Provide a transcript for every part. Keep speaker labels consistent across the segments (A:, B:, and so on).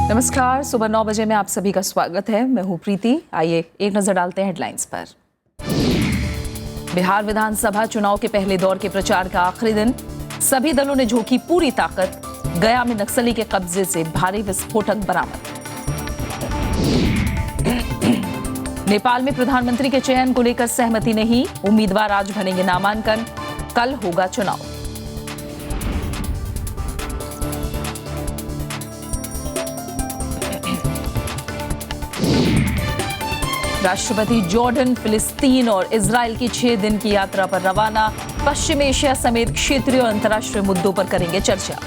A: नमस्कार, सुबह 9 बजे में आप सभी का स्वागत है। मैं हूं प्रीति। आइए एक नजर डालते हैं हेडलाइंस पर। बिहार विधानसभा चुनाव के पहले दौर के प्रचार का आखिरी दिन, सभी दलों ने झोंकी पूरी ताकत। गया में नक्सली के कब्जे से भारी विस्फोटक बरामद। नेपाल में प्रधानमंत्री के चयन को लेकर सहमति नहीं, उम्मीदवार आज भरेंगे नामांकन, कल होगा चुनाव। राष्ट्रपति जॉर्डन, फिलिस्तीन और इजराइल की 6 दिन की यात्रा पर रवाना। पश्चिम एशिया समेत क्षेत्रीय और अंतर्राष्ट्रीय मुद्दों पर करेंगे चर्चा।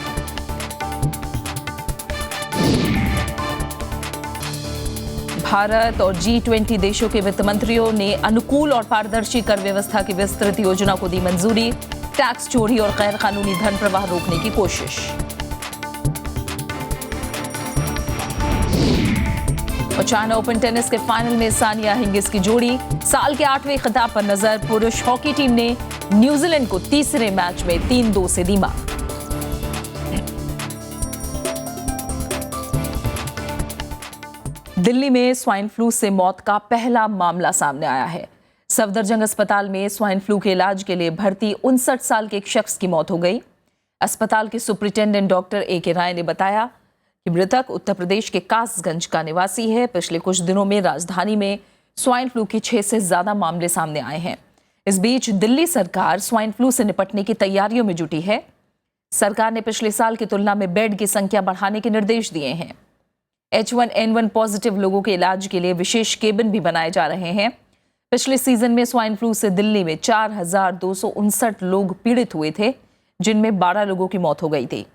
A: भारत और G20 देशों के वित्त मंत्रियों ने अनुकूल और पारदर्शी कर व्यवस्था की विस्तृत योजना को दी मंजूरी। टैक्स चोरी और गैर कानूनी धन प्रवाह रोकने की कोशिश। और चाइना ओपन टेनिस के फाइनल में सानिया हिंगिस की जोड़ी। साल के 8वें खिताब पर नजर। पुरुष हॉकी टीम ने न्यूजीलैंड को तीसरे मैच में 3-2 से दी मात। दिल्ली में स्वाइन फ्लू से मौत का पहला मामला सामने आया है। सफदरजंग अस्पताल में स्वाइन फ्लू के इलाज के लिए भर्ती 59 साल के एक शख्स की मौत हो गई। अस्पताल के सुपरिटेंडेंट डॉक्टर A.K. राय ने बताया कि मृतक उत्तर प्रदेश के कासगंज का निवासी है। पिछले कुछ दिनों में राजधानी में स्वाइन फ्लू के 6 से ज्यादा मामले सामने आए हैं। इस बीच दिल्ली सरकार स्वाइन फ्लू से निपटने की तैयारियों में जुटी है। सरकार ने पिछले साल की तुलना में बेड की संख्या बढ़ाने के निर्देश दिए हैं। H1N1 पॉजिटिव लोगों के इलाज के लिए विशेष केबिन भी बनाए जा रहे हैं। पिछले सीजन में स्वाइन फ्लू से दिल्ली में 4,259 लोग पीड़ित हुए थे, जिनमें 12 लोगों की मौत हो गई थी।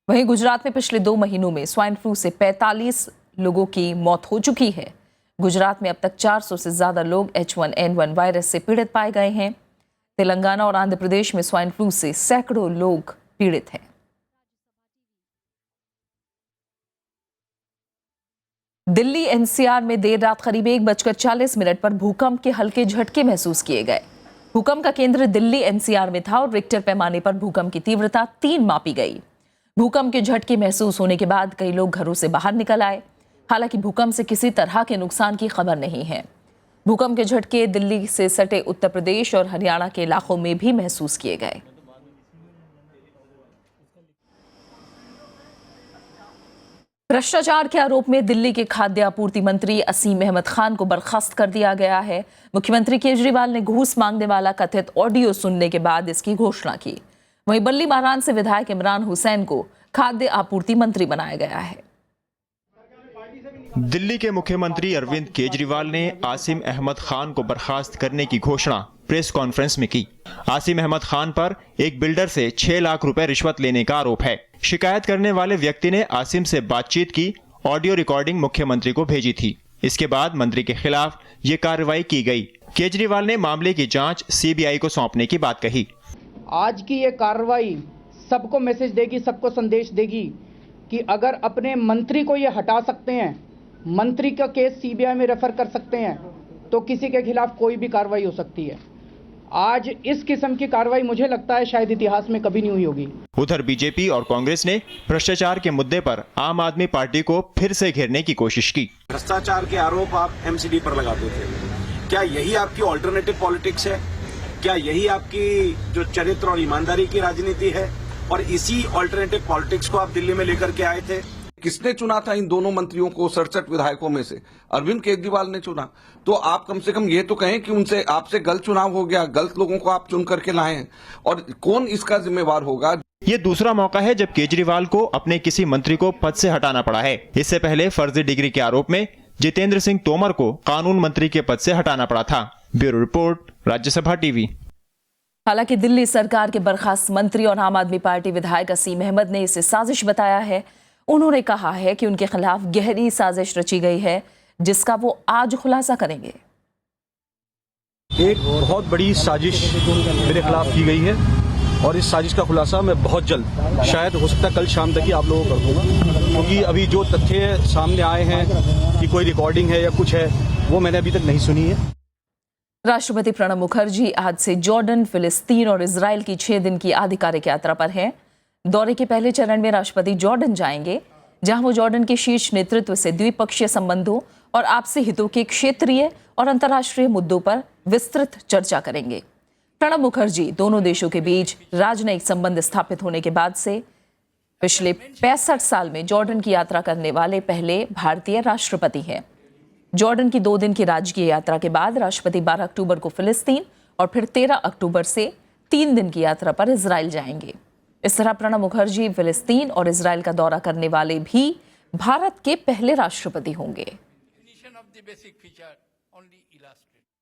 A: वहीं गुजरात में पिछले 2 महीनों में स्वाइन फ्लू से 45 लोगों की मौत हो चुकी है। गुजरात में अब तक 400 से ज्यादा लोग H1N1 वायरस से पीड़ित पाए गए हैं। तेलंगाना और आंध्र प्रदेश में स्वाइन फ्लू से सैकड़ों लोग पीड़ित हैं। दिल्ली NCR में देर रात करीब 1:40 पर भूकंप के हल्के झटके महसूस किए गए। भूकंप का केंद्र दिल्ली NCR में था और रिक्टर पैमाने पर भूकंप की तीव्रता 3 मापी गई। भूकंप के झटके महसूस होने के बाद कई लोग घरों से बाहर निकल आए। हालांकि भूकंप से किसी तरह के नुकसान की खबर नहीं है। भूकंप के झटके दिल्ली से सटे उत्तर प्रदेश और हरियाणा के इलाकों में भी महसूस किए गए। भ्रष्टाचार के आरोप में दिल्ली के खाद्य आपूर्ति मंत्री असीम अहमद खान को बर्खास्त कर दिया गया है। मुख्यमंत्री केजरीवाल ने घूस मांगने वाला कथित ऑडियो सुनने के बाद इसकी घोषणा की। वहीं बल्ली महारान से विधायक इमरान हुसैन को खाद्य आपूर्ति मंत्री बनाया गया है।
B: दिल्ली के मुख्यमंत्री अरविंद केजरीवाल ने आसिम अहमद खान को बर्खास्त करने की घोषणा प्रेस कॉन्फ्रेंस में की। आसिम अहमद खान पर एक बिल्डर से 6 लाख रुपए रिश्वत लेने का आरोप है। शिकायत करने वाले व्यक्ति ने आसिम से बातचीत की ऑडियो रिकॉर्डिंग मुख्यमंत्री को भेजी थी। इसके बाद मंत्री के खिलाफ ये कार्रवाई की गई। केजरीवाल ने मामले की जांच CBI को सौंपने की बात कही।
C: आज की ये कार्रवाई सबको मैसेज देगी, सबको संदेश देगी कि अगर अपने मंत्री को ये हटा सकते हैं, मंत्री का केस CBI में रेफर कर सकते हैं, तो किसी के खिलाफ कोई भी कार्रवाई हो सकती है। आज इस किस्म की कार्रवाई मुझे लगता है शायद इतिहास में कभी नहीं हुई होगी।
B: उधर बीजेपी और कांग्रेस ने भ्रष्टाचार के मुद्दे पर आम आदमी पार्टी को फिर से घेरने की कोशिश की।
D: भ्रष्टाचार के आरोप आप MCD पर लगाते थे, क्या यही आपकी ऑल्टरनेटिव पॉलिटिक्स है? क्या यही आपकी जो चरित्र और ईमानदारी की राजनीति है? और इसी ऑल्टरनेटिव पॉलिटिक्स को आप दिल्ली में लेकर के आए थे।
E: किसने चुना था इन दोनों मंत्रियों को? 67 विधायकों में से अरविंद केजरीवाल ने चुना। तो आप कम से कम ये तो कहें कि उनसे आपसे गलत चुनाव हो गया, गलत लोगों को आप चुन करके लाए हैं, और कौन इसका जिम्मेवार होगा?
B: ये दूसरा मौका है जब केजरीवाल को अपने किसी मंत्री को पद से हटाना पड़ा है। इससे पहले फर्जी डिग्री के आरोप में जितेंद्र सिंह तोमर को कानून मंत्री के पद से हटाना पड़ा था। Bureau report, Rajya Sabha TV.
A: हालांकि दिल्ली सरकार के बर्खास्त मंत्री और आम आदमी पार्टी विधायक असीम अहमद ने इसे साजिश बताया है। उन्होंने कहा है कि उनके खिलाफ गहरी साजिश रची गई है, जिसका वो आज खुलासा करेंगे।
F: एक बहुत बड़ी साजिश मेरे खिलाफ की गई है और इस साजिश का खुलासा मैं बहुत जल्द, शायद हो सकता है कल शाम तक ही आप लोगों को कर दूंगा, क्योंकि अभी जो तथ्य सामने आए हैं कि कोई रिकॉर्डिंग है या कुछ है, वो मैंने अभी तक नहीं सुनी है।
A: राष्ट्रपति प्रणब मुखर्जी आज से जॉर्डन, फिलिस्तीन और इजराइल की 6 दिन की आधिकारिक यात्रा पर हैं। दौरे के पहले चरण में राष्ट्रपति जॉर्डन जाएंगे, जहां वो जॉर्डन के शीर्ष नेतृत्व से द्विपक्षीय संबंधों और आपसी हितों के क्षेत्रीय और अंतर्राष्ट्रीय मुद्दों पर विस्तृत चर्चा करेंगे। प्रणब मुखर्जी दोनों देशों के बीच राजनयिक संबंध स्थापित होने के बाद से पिछले 65 साल में जॉर्डन की यात्रा करने वाले पहले भारतीय राष्ट्रपति हैं। जॉर्डन की 2 दिन की राजकीय यात्रा के बाद राष्ट्रपति 12 अक्टूबर को फिलिस्तीन और फिर 13 अक्टूबर से 3 दिन की यात्रा पर इजराइल जाएंगे। इस तरह प्रणब मुखर्जी फिलिस्तीन और इजराइल का दौरा करने वाले भी भारत के पहले राष्ट्रपति होंगे।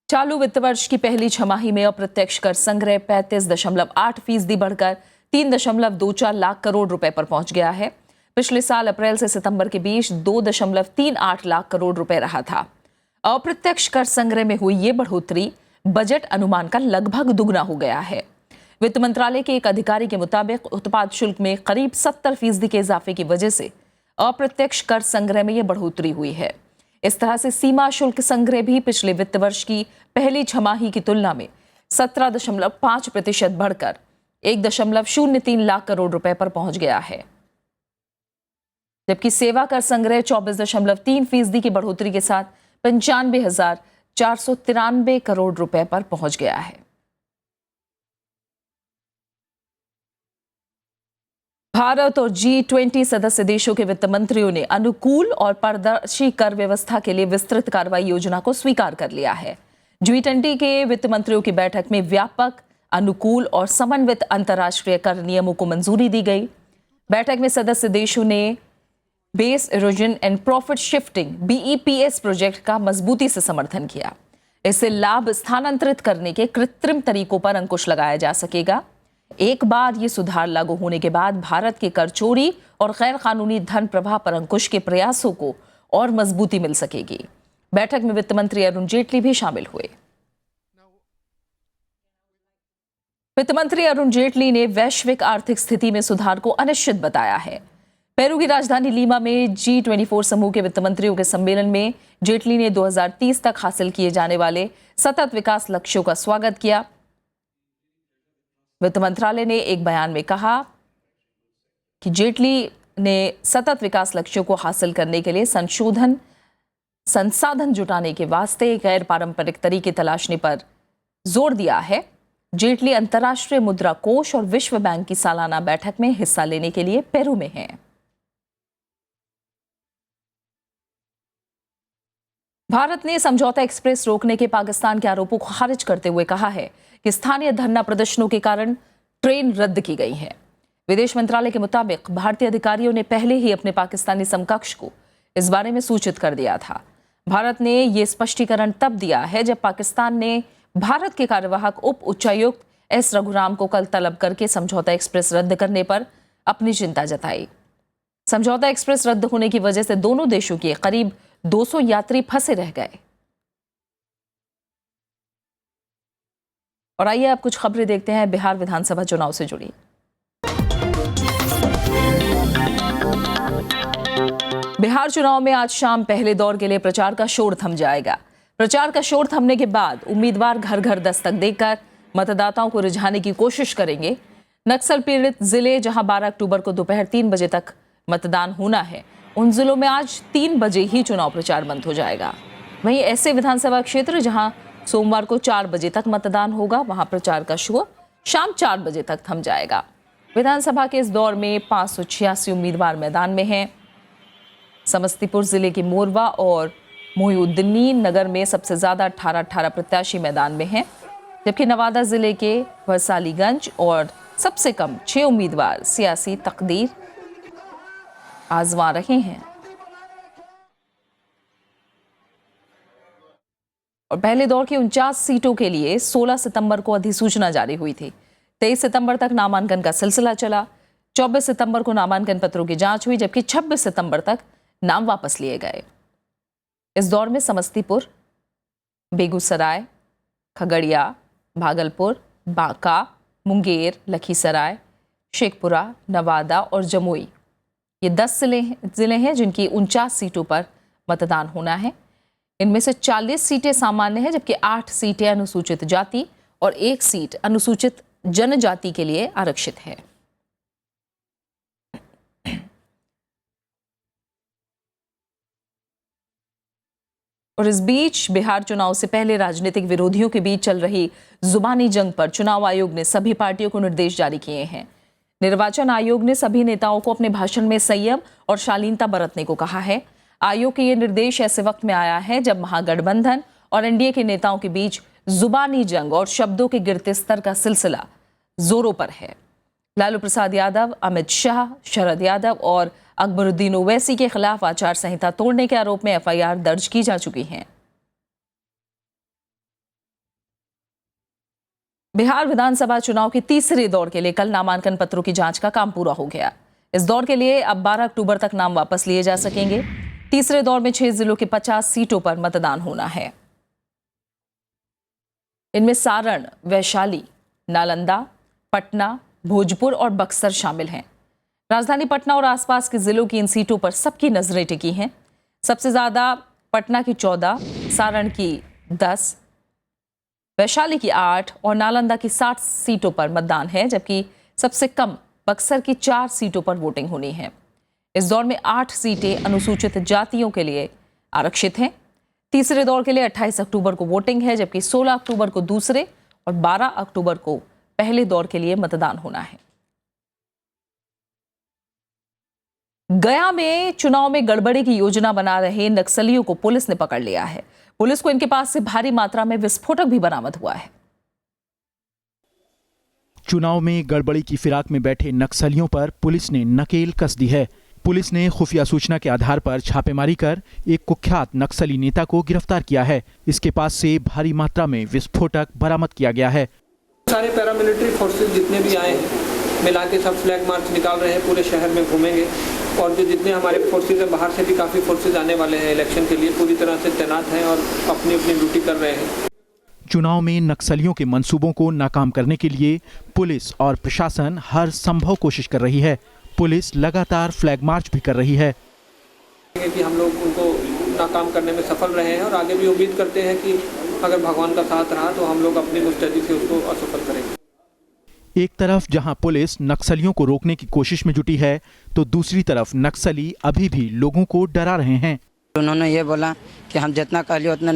A: चालू वित्त वर्ष की पहली छमाही में अप्रत्यक्ष कर संग्रह 35.8% बढ़कर 3.24 लाख करोड़ रुपए पर पहुंच गया है। पिछले साल अप्रैल से सितंबर के बीच 2.38 लाख करोड़ रुपए रहा था। अप्रत्यक्ष कर संग्रह में हुई ये बढ़ोतरी बजट अनुमान का लगभग दुगना हो गया है। वित्त मंत्रालय के एक अधिकारी के मुताबिक उत्पाद शुल्क में करीब 70% के इजाफे की वजह से अप्रत्यक्ष कर संग्रह में यह बढ़ोतरी हुई है। इस तरह से सीमा शुल्क संग्रह भी पिछले वित्त वर्ष की पहली छमाही की तुलना में 17.5% बढ़कर 1.03 लाख करोड़ रुपए पर पहुंच गया है, जबकि सेवा कर संग्रह 24.3% की बढ़ोतरी के साथ 95,493 करोड़ रुपए पर पहुंच गया है। भारत और G20 सदस्य देशों के वित्त मंत्रियों ने अनुकूल और पारदर्शी कर व्यवस्था के लिए विस्तृत कार्रवाई योजना को स्वीकार कर लिया है। G20 के वित्त मंत्रियों की बैठक में व्यापक, अनुकूल और समन्वित अंतर्राष्ट्रीय कर नियमों को मंजूरी दी गई। बैठक में सदस्य देशों ने base erosion and profit shifting BEPS project का मजबूती से समर्थन किया। इससे लाभ स्थानांतरित करने के कृत्रिम तरीकों पर अंकुश लगाया जा सकेगा। एक बार ये सुधार लागू होने के बाद भारत के कर चोरी और गैर कानूनी धन प्रवाह पर अंकुश के प्रयासों को और मजबूती मिल सकेगी। बैठक में वित्त मंत्री अरुण जेटली भी शामिल हुए। वित्त मंत्री अरुण जेटली ने वैश्विक आर्थिक स्थिति में सुधार को अनिश्चित बताया है। पेरू की राजधानी लीमा में G24 समूह के वित्त मंत्रियों के सम्मेलन में जेटली ने 2030 तक हासिल किए जाने वाले सतत विकास लक्ष्यों का स्वागत किया। वित्त मंत्रालय ने एक बयान में कहा कि जेटली ने सतत विकास लक्ष्यों को हासिल करने के लिए संसाधन जुटाने के वास्ते गैर पारंपरिक तरीके तलाशने पर जोर दिया है। जेटली अंतर्राष्ट्रीय मुद्रा कोष और विश्व बैंक की सालाना बैठक में हिस्सा लेने के लिए पेरू में हैं। भारत ने समझौता एक्सप्रेस रोकने के पाकिस्तान के आरोपों को खारिज करते हुए कहा है कि स्थानीय धरना प्रदर्शनों के कारण ट्रेन रद्द की गई है। विदेश मंत्रालय के मुताबिक भारतीय अधिकारियों ने पहले ही अपने पाकिस्तानी समकक्ष को इस बारे में सूचित कर दिया था। भारत ने ये स्पष्टीकरण तब दिया है जब पाकिस्तान ने भारत के कार्यवाहक उप उच्चायुक्त S रघुराम को कल तलब करके समझौता एक्सप्रेस रद्द करने पर अपनी चिंता जताई। समझौता एक्सप्रेस रद्द होने की वजह से दोनों देशों के करीब 200 यात्री फंसे रह गए। और आइए अब कुछ खबरें देखते हैं बिहार विधानसभा चुनाव से जुड़ी। बिहार चुनाव में आज शाम पहले दौर के लिए प्रचार का शोर थम जाएगा। प्रचार का शोर थमने के बाद उम्मीदवार घर घर दस्तक देकर मतदाताओं को रिझाने की कोशिश करेंगे। नक्सल पीड़ित जिले जहां 12 अक्टूबर को दोपहर 3 बजे तक मतदान होना है, उन जिलों में आज 3 बजे ही चुनाव प्रचार बंद हो जाएगा। वहीं ऐसे विधानसभा क्षेत्र जहां सोमवार को 4 बजे तक मतदान होगा, वहां प्रचार का शोर शाम 4 बजे तक थम जाएगा। विधानसभा के इस दौर में 586 उम्मीदवार मैदान में हैं। समस्तीपुर जिले के मोरवा और मोहिउद्दीन नगर में सबसे ज्यादा 18 प्रत्याशी मैदान में हैं, जबकि नवादा जिले के वैशालीगंज और सबसे कम 6 उम्मीदवार सियासी तकदीर आजमा रहे हैं। और पहले दौर की 49 सीटों के लिए 16 सितंबर को अधिसूचना जारी हुई थी। 23 सितंबर तक नामांकन का सिलसिला चला। 24 सितंबर को नामांकन पत्रों की जांच हुई, जबकि 26 सितंबर तक नाम वापस लिए गए। इस दौर में समस्तीपुर, बेगूसराय, खगड़िया, भागलपुर, बांका, मुंगेर, लखीसराय, शेखपुरा, नवादा और जमुई, ये 10 जिले हैं जिनकी 49 सीटों पर मतदान होना है। इनमें से 40 सीटें सामान्य हैं, जबकि 8 सीटें अनुसूचित जाति और 1 सीट अनुसूचित जनजाति के लिए आरक्षित है। और इस बीच बिहार चुनाव से पहले राजनीतिक विरोधियों के बीच चल रही जुबानी जंग पर चुनाव आयोग ने सभी पार्टियों को निर्देश जारी किए हैं। निर्वाचन आयोग ने सभी नेताओं को अपने भाषण में संयम और शालीनता बरतने को कहा है। आयोग के ये निर्देश ऐसे वक्त में आया है जब महागठबंधन और एनडीए के नेताओं के बीच जुबानी जंग और शब्दों के गिरते स्तर का सिलसिला जोरों पर है। लालू प्रसाद यादव, अमित शाह, शरद यादव और अकबरुद्दीन ओवैसी के खिलाफ आचार संहिता तोड़ने के आरोप में एफआईआर दर्ज की जा चुकी है। बिहार विधानसभा चुनाव के तीसरे दौर के लिए कल नामांकन पत्रों की जांच का काम पूरा हो गया। इस दौर के लिए अब 12 अक्टूबर तक नाम वापस लिए जा सकेंगे। तीसरे दौर में 6 जिलों की 50 सीटों पर मतदान होना है। इनमें सारण, वैशाली, नालंदा, पटना, भोजपुर और बक्सर शामिल हैं। राजधानी पटना और आसपास के जिलों की इन सीटों पर सबकी नजरें टिकी हैं। सबसे ज्यादा पटना की 14, सारण की 10, वैशाली की 8 और नालंदा की 60 सीटों पर मतदान है, जबकि सबसे कम बक्सर की 4 सीटों पर वोटिंग होनी है। इस दौर में 8 सीटें अनुसूचित जातियों के लिए आरक्षित हैं। तीसरे दौर के लिए 28 अक्टूबर को वोटिंग है, जबकि 16 अक्टूबर को दूसरे और 12 अक्टूबर को पहले दौर के लिए मतदान होना है। गया में चुनाव में गड़बड़ी की योजना बना रहे नक्सलियों को पुलिस ने पकड़ लिया है। पुलिस को इनके पास से भारी मात्रा में विस्फोटक भी बरामद हुआ है।
G: चुनाव में गड़बड़ी की फिराक में बैठे नक्सलियों पर पुलिस ने नकेल कस दी है। पुलिस ने खुफिया सूचना के आधार पर छापेमारी कर एक कुख्यात नक्सली नेता को गिरफ्तार किया है। इसके पास से भारी मात्रा में विस्फोटक बरामद किया गया है।
H: सारे पैरामिलिट्री फोर्सेस जितने भी आए हैं मिला के सब फ्लैग मार्च निकाल रहे हैं, पूरे शहर में घूमेंगे और जो जितने हमारे फोर्सेज हैं बाहर से भी काफ़ी फोर्सेज आने वाले हैं इलेक्शन के लिए, पूरी तरह से तैनात हैं और अपनी अपनी ड्यूटी कर रहे हैं।
G: चुनाव में नक्सलियों के मंसूबों को नाकाम करने के लिए पुलिस और प्रशासन हर संभव कोशिश कर रही है। पुलिस लगातार फ्लैग मार्च भी कर रही है
H: कि हम लोग उनको नाकाम करने में सफल रहे हैं और आगे भी उम्मीद करते हैं कि अगर भगवान का साथ रहा तो हम लोग अपनी मुस्तैदी से उसको असफल करेंगे।
G: एक तरफ जहां पुलिस नक्सलियों को रोकने की कोशिश में जुटी है, तो दूसरी तरफ नक्सली अभी भी लोगों को डरा रहे हैं।
I: उन्होंने ये बोला कि हम जितना कह लियो उतना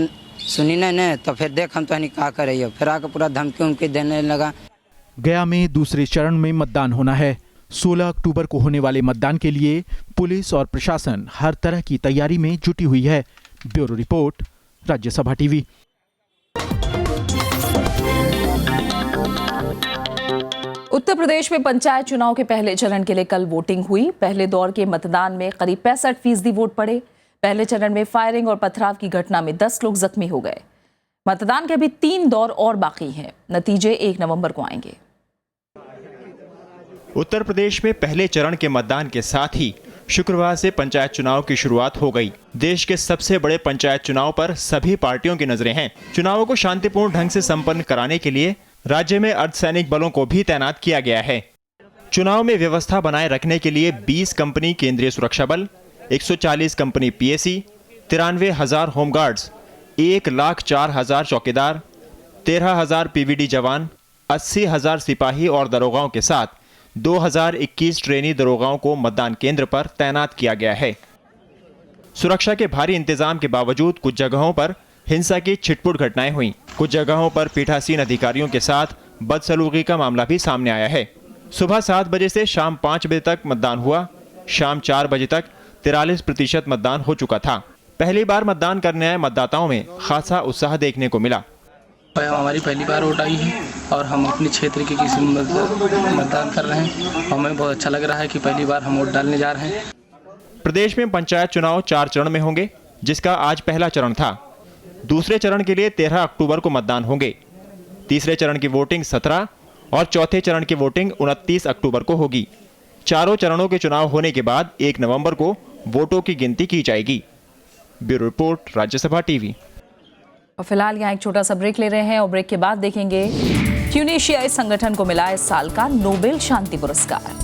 I: सुनी नहीं, तो फिर देख हम तो नहीं क्या करिए, फिर आकर पूरा धमकी उमकी देने लगा।
G: गया में दूसरे चरण में मतदान होना है। 16 अक्टूबर को होने वाले मतदान के लिए पुलिस और प्रशासन हर तरह की तैयारी में जुटी हुई है। Bureau report, Rajya Sabha TV.
A: Uttar Pradesh में पंचायत चुनाव के पहले चरण के लिए कल वोटिंग हुई। पहले दौर के मतदान में करीब 65% वोट पड़े। पहले चरण में फायरिंग और पथराव की घटना में 10 लोग जख्मी हो गए। मतदान के अभी 3 दौर और बाकी हैं। नतीजे 1 नवंबर को आएंगे।
B: उत्तर प्रदेश में पहले चरण के मतदान के साथ ही शुक्रवार से पंचायत चुनाव की शुरुआत हो गई। देश के सबसे बड़े पंचायत चुनाव पर सभी पार्टियों की नजरें हैं। चुनावों को शांतिपूर्ण ढंग से संपन्न कराने के लिए राज्य में अर्धसैनिक बलों को भी तैनात किया गया है। चुनाव में व्यवस्था बनाए रखने के लिए 20 कंपनी केंद्रीय सुरक्षा बल, 140 कंपनी पीएसी, 93,000 होमगार्ड्स, 1,04,000 चौकीदार, 13,000 पीवीडी जवान, 80,000 सिपाही और दरोगाओं के साथ 2021 ट्रेनी दरोगाओं को मतदान केंद्र पर तैनात किया गया है। सुरक्षा के भारी इंतजाम के बावजूद कुछ जगहों पर हिंसा की छिटपुट घटनाएं हुई। कुछ जगहों पर पीठासीन अधिकारियों के साथ बदसलूकी का मामला भी सामने आया है। सुबह 7 बजे से शाम 5 बजे तक मतदान हुआ। शाम 4 बजे तक 43% मतदान हो चुका था। पहली बार मतदान करने आए मतदाताओं में खासा उत्साह देखने को मिला।
J: हमारी पहली बार वोट आई है और हम अपने क्षेत्र के किसी मतदान कर रहे हैं। हमें बहुत अच्छा लग रहा है कि पहली बार हम वोट डालने जा रहे हैं।
B: प्रदेश में पंचायत चुनाव 4 चरण में होंगे, जिसका आज पहला चरण था। दूसरे चरण के लिए 13 अक्टूबर को मतदान होंगे। तीसरे चरण की वोटिंग 17 और चौथे चरण की वोटिंग 29 अक्टूबर को होगी। चारों चरणों के चुनाव होने के बाद 1 नवंबर को वोटों की गिनती की जाएगी। Bureau report, Rajya Sabha TV.
A: और फिलहाल यहाँ एक छोटा सा ब्रेक ले रहे हैं और ब्रेक के बाद देखेंगे ट्यूनीशियाई संगठन को मिला इस साल का नोबेल शांति पुरस्कार।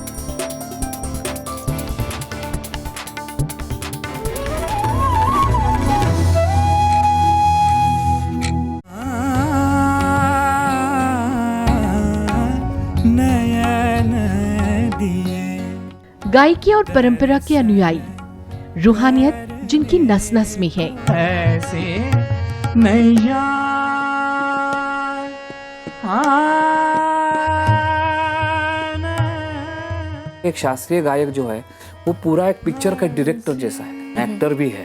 K: गायकी और परंपरा के अनुयायी, रूहानियत, जिनकी नस नस में है।
L: ऐसे नैया
M: एक शास्त्रीय गायक जो है वो पूरा एक पिक्चर का डायरेक्टर जैसा है, एक्टर भी है।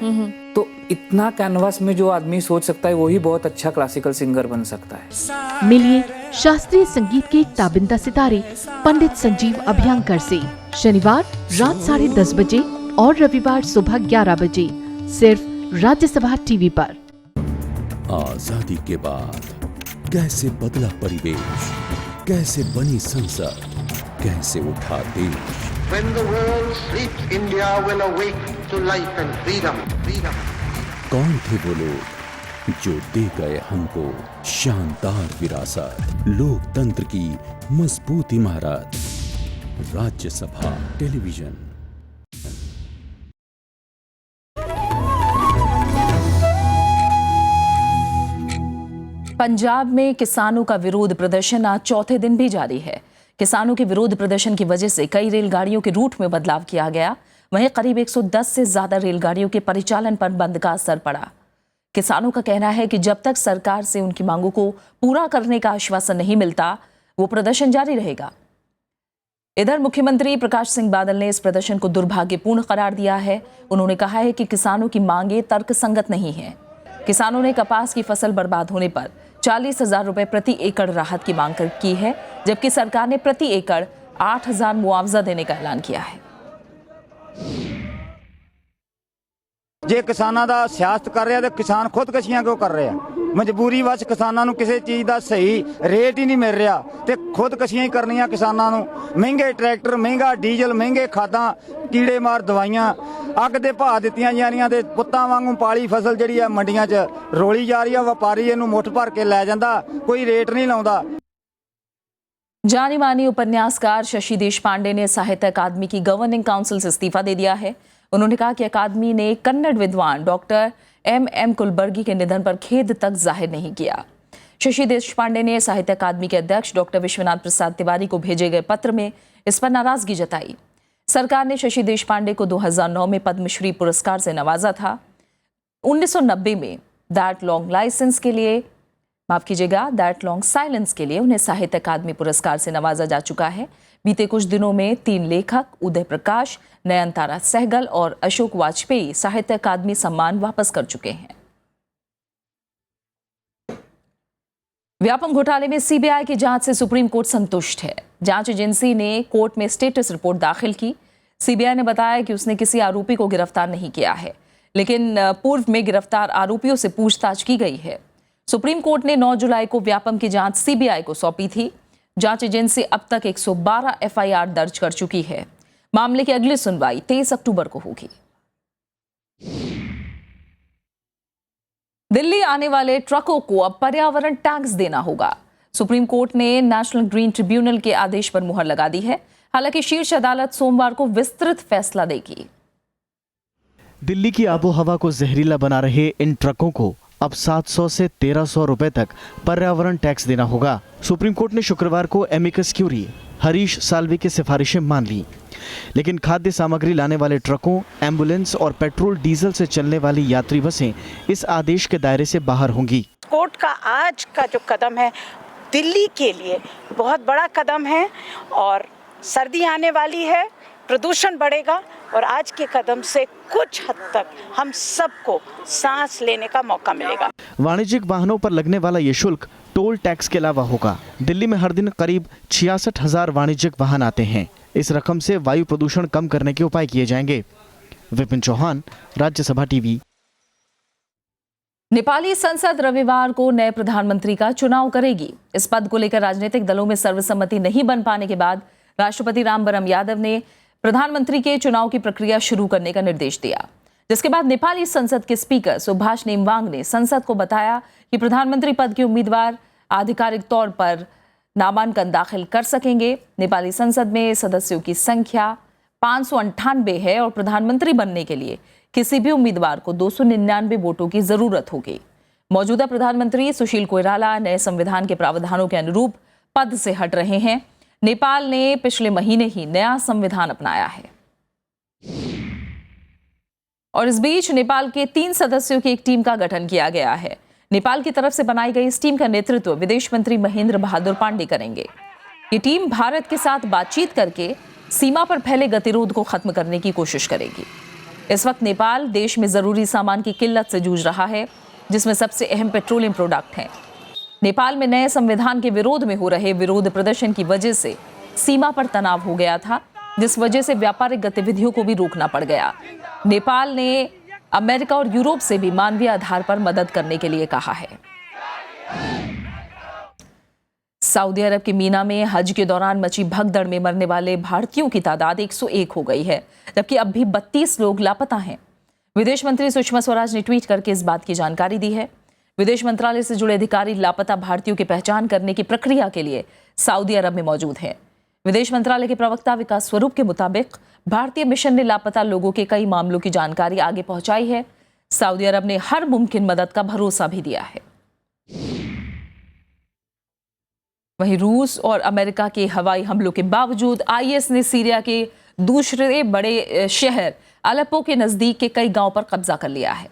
M: तो इतना कैनवास में जो आदमी सोच सकता है वही बहुत अच्छा क्लासिकल सिंगर बन सकता है।
K: मिलिए शास्त्रीय संगीत के ताबिंदा सितारे पंडित संजीव अभ्यंकर से शनिवार रात 10:30 बजे और रविवार सुबह 11 बजे सिर्फ राज्यसभा टीवी पर।
N: आजादी के बाद कैसे बदला परिवेश, कैसे बनी संसद, कैसे उठा देश।
O: When the world sleeps, India will awake to life and freedom.
N: कौन थे वो लोग जो दे गए हमको शानदार विरासत, लोकतंत्र की मजबूत इमारत। राज्यसभा टेलीविजन।
A: पंजाब में किसानों का विरोध प्रदर्शन आज चौथे दिन भी जारी है। किसानों के विरोध प्रदर्शन की वजह से कई रेलगाड़ियों के रूट में बदलाव किया गया। वहीं करीब 110 से ज्यादा रेलगाड़ियों के परिचालन पर बंद का असर पड़ा। किसानों का कहना है कि जब तक सरकार से उनकी मांगों को पूरा करने का आश्वासन नहीं मिलता, वो प्रदर्शन जारी रहेगा। इधर मुख्यमंत्री प्रकाश सिंह बादल ने इस प्रदर्शन को दुर्भाग्यपूर्ण करार दिया है। उन्होंने कहा है कि किसानों की मांगें तर्कसंगत नहीं है। किसानों ने कपास की फसल बर्बाद होने पर 40,000 रुपए प्रति एकड़ राहत की मांग की है, जबकि सरकार ने प्रति एकड़ 8,000 मुआवजा देने का ऐलान किया है।
P: जे किसानां दा सियासत कर रहे हैं तो किसान खुदकशियां क्यों कर रहे हैं? मजबूरी वश किसानां नूं किसी चीज़ दा सही रेट ही नहीं मिल रहा ते खुदकशियां ही करनियां किसानां नूं। महंगे ट्रैक्टर, महंगा डीजल, महंगे खादां, कीड़े मार दवाइयां, अग दे भाव दित्तियां जा रहीआं ते पुत्तां वांगू पाली फसल जिहड़ी है मंडियां 'च रोली जा रही है। व्यापारी इहनूं मुठ भर के लै जांदा, कोई रेट नहीं लाउंदा।
A: जानी मानी उपन्यासकार शशि देशपांडे ने साहित्य अकादमी की गवर्निंग काउंसिल से इस्तीफा दे दिया है। उन्होंने कहा कि अकादमी ने कन्नड़ विद्वान डॉक्टर M.M. कुलबर्गी के निधन पर खेद तक जाहिर नहीं किया। शशि देशपांडे ने साहित्य अकादमी के अध्यक्ष डॉक्टर विश्वनाथ प्रसाद तिवारी को भेजे गए पत्र में इस पर नाराजगी जताई। सरकार ने शशि देशपांडे को 2009 में पद्मश्री पुरस्कार से नवाजा था। 1990 में दैट लॉन्ग साइलेंस के लिए उन्हें साहित्य अकादमी पुरस्कार से नवाजा जा चुका है। बीते कुछ दिनों में 3 लेखक उदय प्रकाश, नयनतारा सहगल और अशोक वाजपेयी साहित्य अकादमी सम्मान वापस कर चुके हैं। व्यापम घोटाले में सीबीआई की जांच से सुप्रीम कोर्ट संतुष्ट है। जांच एजेंसी ने कोर्ट में स्टेटस रिपोर्ट दाखिल की। सीबीआई ने बताया कि उसने किसी आरोपी को गिरफ्तार नहीं किया है, लेकिन पूर्व में गिरफ्तार आरोपियों से पूछताछ की गई है। सुप्रीम कोर्ट ने 9 जुलाई को व्यापम की जांच सीबीआई को सौंपी थी। जांच एजेंसी अब तक 112 एफआईआर दर्ज कर चुकी है। मामले की अगली सुनवाई 23 अक्टूबर को होगी। दिल्ली आने वाले ट्रकों को अब पर्यावरण टैक्स देना होगा। सुप्रीम कोर्ट ने नेशनल ग्रीन ट्रिब्यूनल के आदेश पर मुहर लगा दी है। हालांकि शीर्ष अदालत सोमवार को विस्तृत फैसला देगी।
G: दिल्ली की आबोहवा को जहरीला बना रहे इन ट्रकों को अब 700 से 1300 रुपए तक पर्यावरण टैक्स देना होगा। सुप्रीम कोर्ट ने शुक्रवार को एमिकस क्यूरी हरीश साल्वी की सिफारिशें मान ली, लेकिन खाद्य सामग्री लाने वाले ट्रकों, एम्बुलेंस और पेट्रोल डीजल से चलने वाली यात्री बसें इस आदेश के दायरे से बाहर होंगी।
Q: कोर्ट का आज का जो कदम है दिल्ली के लिए बहुत बड़ा कदम है और सर्दी आने वाली है, प्रदूषण बढ़ेगा और आज के कदम से कुछ हद तक हम सबको सांस लेने का मौका मिलेगा।
G: वाणिज्यिक वाहनों पर लगने वाला ये शुल्क टोल टैक्स के अलावा होगा। दिल्ली में हर दिन करीब 66,000 वाणिज्यिक वाहन आते हैं। इस रकम से वायु प्रदूषण कम करने के उपाय किए जाएंगे। विपिन चौहान, राज्यसभा टीवी।
A: नेपाली संसद रविवार को नए प्रधानमंत्री का चुनाव करेगी। इस पद को लेकर राजनीतिक दलों में सर्वसम्मति नहीं बन पाने के बाद राष्ट्रपति रामवरम यादव ने प्रधानमंत्री के चुनाव की प्रक्रिया शुरू करने का निर्देश दिया, जिसके बाद नेपाली संसद के स्पीकर सुभाष नेमवांग ने संसद को बताया कि प्रधानमंत्री पद के उम्मीदवार आधिकारिक तौर पर नामांकन दाखिल कर सकेंगे। नेपाली संसद में सदस्यों की संख्या 598 है और प्रधानमंत्री बनने के लिए किसी भी उम्मीदवार को 299 वोटों की जरूरत होगी। मौजूदा प्रधानमंत्री सुशील कोइराला नए संविधान के प्रावधानों के अनुरूप पद से हट रहे हैं। नेपाल ने पिछले महीने ही नया संविधान अपनाया है। और इस बीच नेपाल के 3 सदस्यों की एक टीम का गठन किया गया है। नेपाल की तरफ से बनाई गई इस टीम का नेतृत्व विदेश मंत्री महेंद्र बहादुर पांडे करेंगे। ये टीम भारत के साथ बातचीत करके सीमा पर फैले गतिरोध को खत्म करने की कोशिश करेगी। इस वक्त नेपाल देश में जरूरी सामान की किल्लत से जूझ रहा है, जिसमें सबसे अहम पेट्रोलियम प्रोडक्ट हैं। नेपाल में नए संविधान के विरोध में हो रहे विरोध प्रदर्शन की वजह से सीमा पर तनाव हो गया था, जिस वजह से व्यापारिक गतिविधियों को भी रोकना पड़ गया। नेपाल ने अमेरिका और यूरोप से भी मानवीय आधार पर मदद करने के लिए कहा है। सऊदी अरब के मीना में हज के दौरान मची भगदड़ में मरने वाले भारतीयों की तादाद 101 हो गई है, जबकि अब भी 32 लोग लापता हैं। विदेश मंत्री सुषमा स्वराज ने ट्वीट करके इस बात की जानकारी दी है। विदेश मंत्रालय से जुड़े अधिकारी लापता भारतीयों की पहचान करने की प्रक्रिया के लिए सऊदी अरब में मौजूद हैं। विदेश मंत्रालय के प्रवक्ता विकास स्वरूप के मुताबिक भारतीय मिशन ने लापता लोगों के कई मामलों की जानकारी आगे पहुंचाई है। सऊदी अरब ने हर मुमकिन मदद का भरोसा भी दिया है। वहीं रूस और अमेरिका के हवाई हमलों के बावजूद आईएस ने सीरिया के दूसरे बड़े शहर अलेप्पो के नजदीक के कई गांवों पर कब्जा कर लिया है।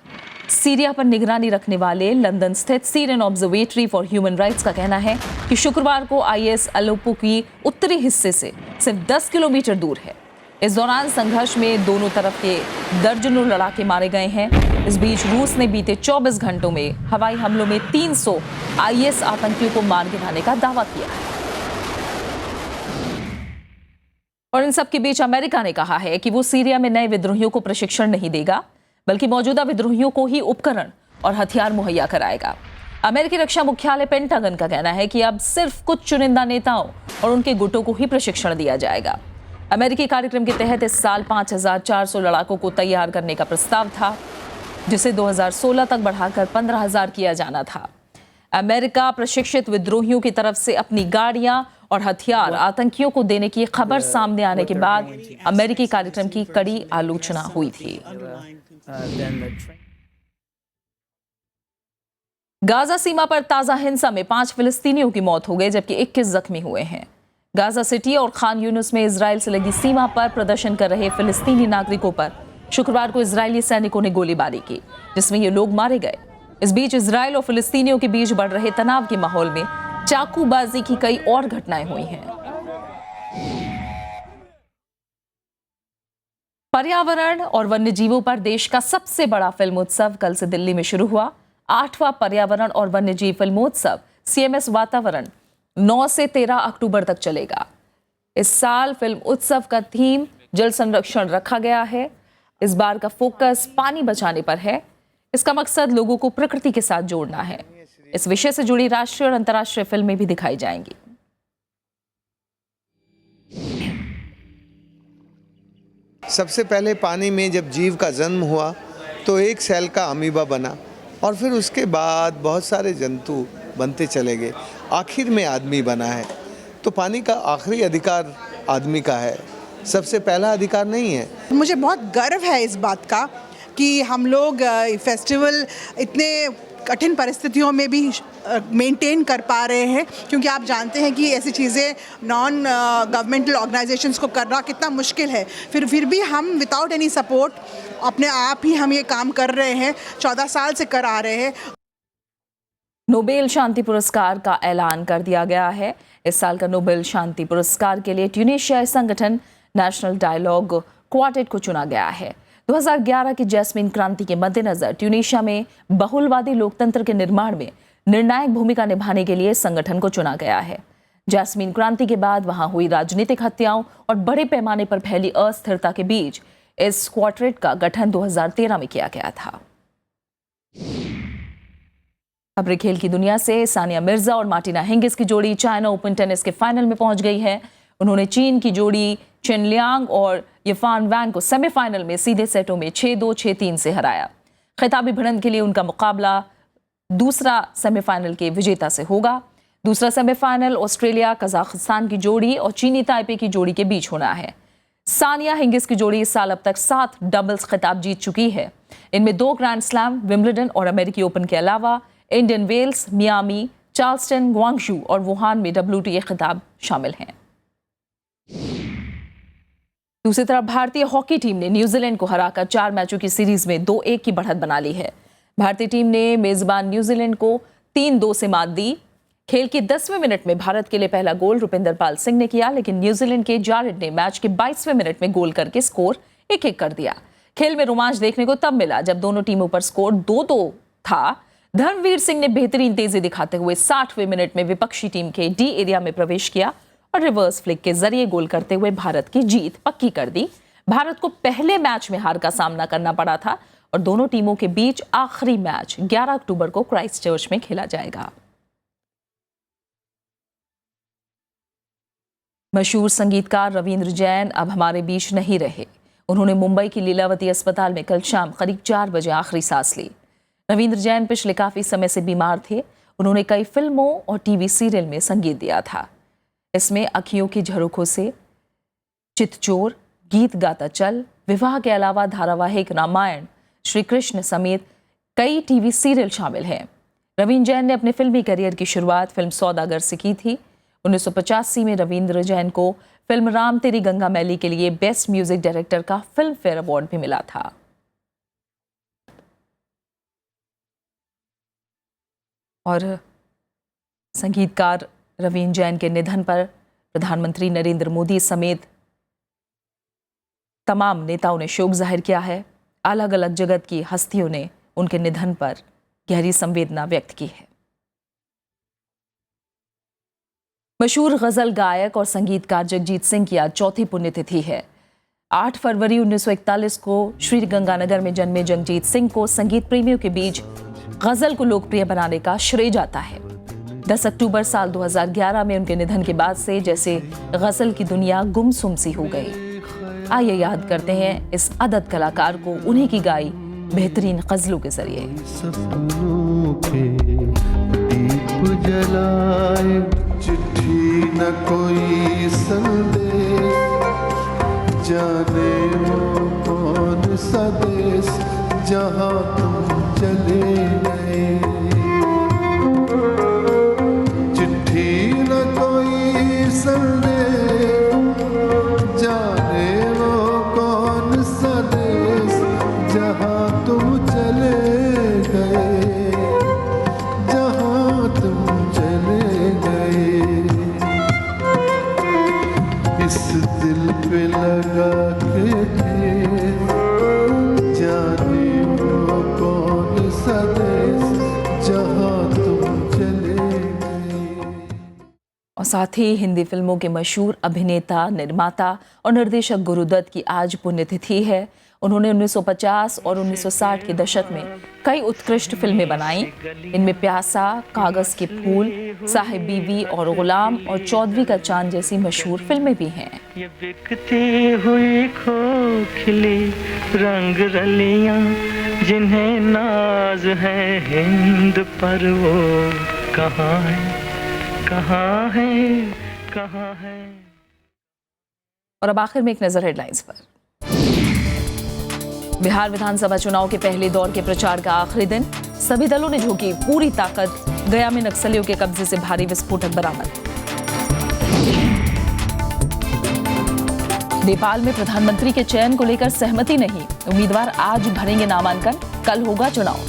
A: सीरिया पर निगरानी रखने वाले लंदन स्थित Syrian observatory for human rights का कहना है कि शुक्रवार को आईएस अलेप्पो की उत्तरी हिस्से से सिर्फ 10 किलोमीटर दूर है। इस दौरान संघर्ष में दोनों तरफ के दर्जनों लड़ाके मारे गए हैं। इस बीच रूस ने बीते 24 घंटों में हवाई हमलों में 300 आईएस आतंकियों को मार गिराने का दावा किया है। और इन सब के बीच अमेरिका ने कहा है कि वो सीरिया में नए विद्रोहियों को प्रशिक्षण नहीं देगा, बल्कि मौजूदा विद्रोहियों को ही उपकरण और हथियार मुहैया कराएगा। अमेरिकी रक्षा मुख्यालय पेंटागन का कहना है कि अब सिर्फ कुछ चुनिंदा नेताओं और उनके गुटों को ही प्रशिक्षण दिया जाएगा। अमेरिकी कार्यक्रम के तहत इस साल 5400 लड़ाकों को तैयार करने का प्रस्ताव था, जिसे 2016 तक बढ़ाकर 15000 किया जाना था। अमेरिका प्रशिक्षित विद्रोहियों की तरफ से अपनी गाड़ियां और हथियार आतंकियों को देने की खबर सामने आने के बाद अमेरिकी कार्यक्रम की कड़ी आलोचना हुई थी। गाजा सीमा पर ताजा हिंसा में 5 फिलिस्तीनियों की मौत हो गई, जबकि 21 जख्मी हुए हैं। गाजा सिटी और खान यूनुस में इजराइल से लगी सीमा पर प्रदर्शन कर रहे फिलिस्तीनी नागरिकों पर शुक्रवार को इजरायली सैनिकों ने गोलीबारी की, जिसमें ये लोग मारे गए। इस बीच इजराइल और फिलिस्तीनियों के बीच बढ़ रहे तनाव के माहौल में चाकूबाजी की कई और घटनाएं हुई हैं। पर्यावरण और वन्यजीवों पर देश का सबसे बड़ा फिल्मोत्सव कल से दिल्ली में शुरू हुआ। 8वां पर्यावरण और वन्यजीव फिल्मोत्सव CMS वातावरण 9 से 13 अक्टूबर तक चलेगा। इस साल फिल्म उत्सव का थीम जल संरक्षण रखा गया है। इस बार का फोकस पानी बचाने पर है। इसका मकसद लोगों को प्रकृति के साथ जोड़ना है। इस विषय से जुड़ी राष्ट्रीय और अंतर्राष्ट्रीय फिल्में भी दिखाई जाएंगी।
R: सबसे पहले पानी में जब जीव का जन्म हुआ तो एक सेल का अमीबा बना, और फिर उसके बाद बहुत सारे जंतु बनते चले गए, आखिर में आदमी बना है। तो पानी का आखिरी अधिकार आदमी का है, सबसे पहला अधिकार नहीं है।
S: मुझे बहुत गर्व है इस बात का कि हम लोग फेस्टिवल इतने कठिन परिस्थितियों में भी मेंटेन कर पा रहे हैं, क्योंकि आप जानते हैं कि ऐसी चीज़ें नॉन गवर्नमेंटल ऑर्गेनाइजेशंस को करना कितना मुश्किल है। फिर भी हम विदाउट एनी सपोर्ट अपने आप ही हम ये काम कर रहे हैं, 14 साल से कर आ रहे हैं।
A: नोबेल शांति पुरस्कार का ऐलान कर दिया गया है। इस साल का नोबेल शांति पुरस्कार के लिए ट्यूनीशियाई संगठन नेशनल डायलॉग क्वार्टेट को चुना गया है। 2011 की जैस्मीन क्रांति के मद्देनजर ट्यूनीशिया में बहुलवादी लोकतंत्र के निर्माण में निर्णायक भूमिका निभाने के लिए संगठन को चुना गया है। जैस्मीन क्रांति के बाद वहां हुई राजनीतिक हत्याओं और बड़े पैमाने पर फैली अस्थिरता के बीच इस क्वार्टेट का गठन 2013 में किया गया था। खबरें खेल की दुनिया से। सानिया मिर्जा और मार्टिना हिंगिस की जोड़ी चाइना ओपन टेनिस के फाइनल में पहुंच गई है। उन्होंने चीन की जोड़ी चेन लियांग और यफान वैंग को सेमीफाइनल में सीधे सेटों में 6-2, 6-3 से हराया। खिताबी भिड़ंत के लिए उनका मुकाबला दूसरा सेमीफाइनल के विजेता से होगा। दूसरा सेमीफाइनल ऑस्ट्रेलिया कजाकिस्तान की जोड़ी और चीनी ताइपे की जोड़ी के बीच होना है। सानिया हिंगिस की जोड़ी इस साल अब तक 7 डबल्स खिताब जीत चुकी है। इनमें 2 ग्रैंड स्लैम, विंबलडन और अमेरिकी ओपन के अलावा Indian Wells, Miami, Charleston, Guangzhou और वुहान में WTA खिताब शामिल हैं। दूसरी तरफ भारतीय हॉकी टीम ने न्यूजीलैंड को हराकर 4 मैचों की सीरीज में 2-1 की बढ़त बना ली है। भारतीय टीम ने मेजबान न्यूजीलैंड को 3-2 से मात दी। खेल के 10वें मिनट में भारत के लिए पहला गोल रुपिंदर पाल सिंह ने किया, लेकिन न्यूजीलैंड के जारेड ने मैच के 22वें मिनट में गोल करके स्कोर 1-1 कर दिया। खेल में रोमांच देखने को तब मिला जब दोनों टीमों पर स्कोर 2-2 था। धर्मवीर सिंह ने बेहतरीन तेजी दिखाते हुए 60वें मिनट में विपक्षी टीम के डी एरिया में प्रवेश किया और रिवर्स फ्लिक के जरिए गोल करते हुए भारत की जीत पक्की कर दी। भारत को पहले मैच में हार का सामना करना पड़ा था और दोनों टीमों के बीच आखिरी मैच 11 अक्टूबर को क्राइस्टचर्च में खेला जाएगा। मशहूर संगीतकार रविंद्र जैन अब हमारे बीच नहीं रहे। उन्होंने मुंबई की लीलावती अस्पताल में कल शाम करीब 4 बजे आखिरी सांस ली। रविंद्र जैन पिछले काफी समय से बीमार थे। उन्होंने कई फिल्मों और टीवी सीरियल में संगीत दिया था। इसमें अखियों की झरोखों से, चितचोर, गीत गाता चल, विवाह के अलावा धारावाहिक रामायण, श्री कृष्ण समेत कई टीवी सीरियल शामिल हैं। रविंद्र जैन ने अपने फिल्मी करियर की शुरुआत फिल्म सौदागर से की थी। 1985 में रविंद्र जैन को फिल्म राम तेरी गंगा मैली के लिए बेस्ट म्यूजिक डायरेक्टर का फिल्म फेयर अवार्ड भी मिला था। और संगीतकार रविंद्र जैन के निधन पर प्रधानमंत्री नरेंद्र मोदी समेत तमाम नेताओं ने शोक जाहिर किया है। अलग अलग जगत की हस्तियों ने उनके निधन पर गहरी संवेदना व्यक्त की है। मशहूर गजल गायक और संगीतकार जगजीत सिंह की आज चौथी पुण्यतिथि है। 8 फरवरी 1941 को श्री गंगानगर में जन्मे जगजीत सिंह को संगीत प्रेमियों के बीच गजल को लोकप्रिय बनाने का श्रेय जाता है। 10 अक्टूबर साल 2011 में उनके निधन के बाद से जैसे गजल की दुनिया गुमसुम सी हो गई। आइए याद करते हैं इस अदद कलाकार को उन्हीं की गाई बेहतरीन गजलों के जरिए।
T: सपनों के दीप जलाए, चिट्ठी न कोई संदेश, जाने वो कौन सा देश जहाँ तुम चले गए। चिट्ठी न कोई संदेश, जाने वो कौन सा देश जहाँ तुम चले गए, जहाँ तुम चले गए। इस दिल पे लगा के ठेस, जाने वो कौन सा देश जहाँ तुम चले गए।
A: और साथ ही हिंदी फिल्मों के मशहूर अभिनेता, निर्माता और निर्देशक गुरुदत्त की आज पुण्यतिथि है। उन्होंने 1950 और 1960 के दशक में कई उत्कृष्ट फिल्में बनाई। इनमें प्यासा, कागज के फूल, साहिब बीवी और गुलाम और चौधरी का चांद जैसी मशहूर फिल्में भी हैं।
L: ये बिकती हुई खोखली रंग रलियां, जिन्हें नाज है हिंद पर, वो कहाँ है, कहाँ है, कहाँ है।
A: और अब आखिर में एक नजर हेडलाइंस पर। बिहार विधानसभा चुनाव के पहले दौर के प्रचार का आखिरी दिन, सभी दलों ने झोंकी पूरी ताकत। गया में नक्सलियों के कब्जे से भारी विस्फोटक बरामद। नेपाल में प्रधानमंत्री के चयन को लेकर सहमति नहीं, उम्मीदवार आज भरेंगे नामांकन, कल होगा चुनाव।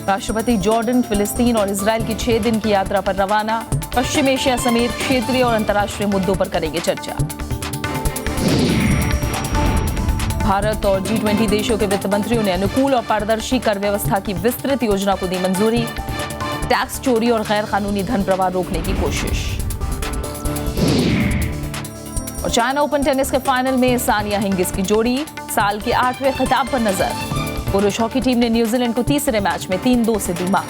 A: राष्ट्रपति जॉर्डन, फिलिस्तीन और इजराइल की 6 दिन की यात्रा पर रवाना। पश्चिम एशिया समेत क्षेत्रीय और अंतर्राष्ट्रीय मुद्दों पर करेंगे चर्चा। भारत और G20 देशों के वित्त मंत्रियों ने अनुकूल और पारदर्शी कर व्यवस्था की विस्तृत योजना को दी मंजूरी। टैक्स चोरी और गैर कानूनी धन प्रवाह रोकने की कोशिश। और चाइना ओपन टेनिस के फाइनल में सानिया हिंगिस की जोड़ी, साल के 8वें खिताब पर नजर। पुरुष हॉकी टीम ने न्यूजीलैंड को तीसरे मैच में 3-2 से दी मात।